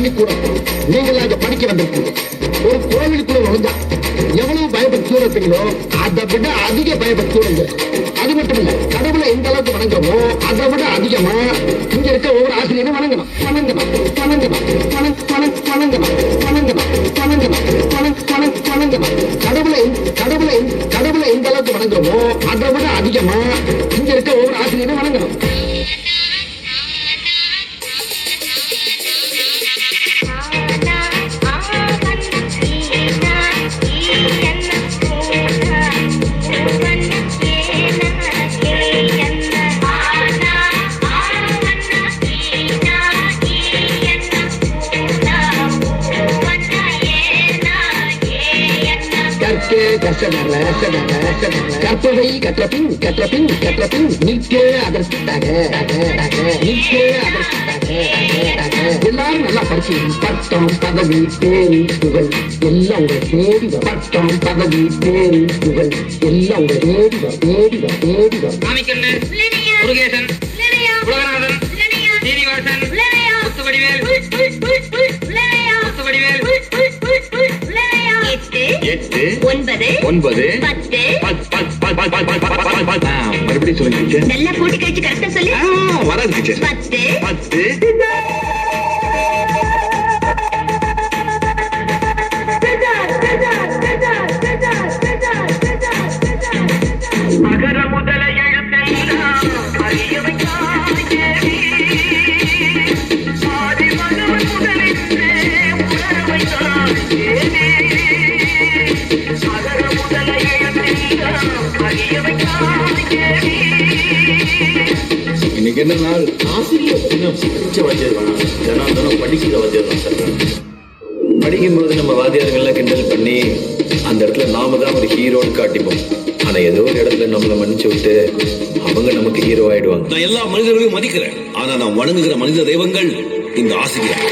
பள்ளிக்கூடம். நீங்கள் அங்க படிக்க வந்திருக்கீங்க. ஒரு கோவிலுக்குள்ள நுழைஞ்சா எவ்வளவு பயபக்தியோட இருப்பீங்களோ அதை விட அதிக பயபக்தியோட இங்க. அது மட்டும் இல்ல, கடவுளை எந்த அளவுக்கு வணங்குறோமோ அதை விட அதிகமா இங்க இருக்க ஒவ்வொரு ஆசிரியரும் வணங்கணும் வணங்கணும் வணங்கணும் வணங்கணும் வணங்கணும் வணங்கணும் வணங்கணும் வணங்கணும். கடவுளை எந்த அளவுக்கு வணங்குறோமோ அதை விட அதிகமா இங்க இருக்க ஒவ்வொரு ஆசிரியரும் வணங்கணும். கற்பவை கற்றபின் நீக்கே அதற்காக எல்லாரும் நல்லா படிச்சு பட்டம் பதவி பேரு புகழ் எல்லாம் உங்க தேடி வரும். பட்டம் பதவி பேரு புகழ் எல்லாம் உங்க தேடி வரும் தேடி வரும் தேடி வரும். முருகேசன், உலகநாதன், சீனிவாசன், முத்துவடிவேல், மறுபடியும் சொல்லுங்க. நல்லா போட்டு கழிச்சு கரெக்டா சொல்லு. வராது 10 அகர முதல எழுத்தெல்லாம் அறிய வைத்தாயே, ஆதி மகவன் முதலின்றே உணர வைத்தாயே. அகர முதல எழுத்தெல்லாம் அறிய வைத்தாயே. இன்னைக்கு என்ன நாள்? ஆசிரியர் தினம். படிச்ச வாத்தியார் வேணாம், தினம் படிக்கிற வாத்தியார் தான் சார். படிக்கும்போது நம்ம வாத்தியார்கள்லாம் கிண்டல் பண்ணி அந்த இடத்துல நாம தான் ஒரு ஹீரோன்னு காட்டிப்போம். ஆனா ஏதோ ஒரு இடத்துல நம்மளை மன்னிச்சு விட்டு அவங்க நமக்கு ஹீரோ ஆயிடுவாங்க. நான் எல்லா மனிதர்களையும் மதிக்கிறேன். ஆனா நான் வணங்குகிற மனித தெய்வங்கள் இந்த ஆசிரியர்.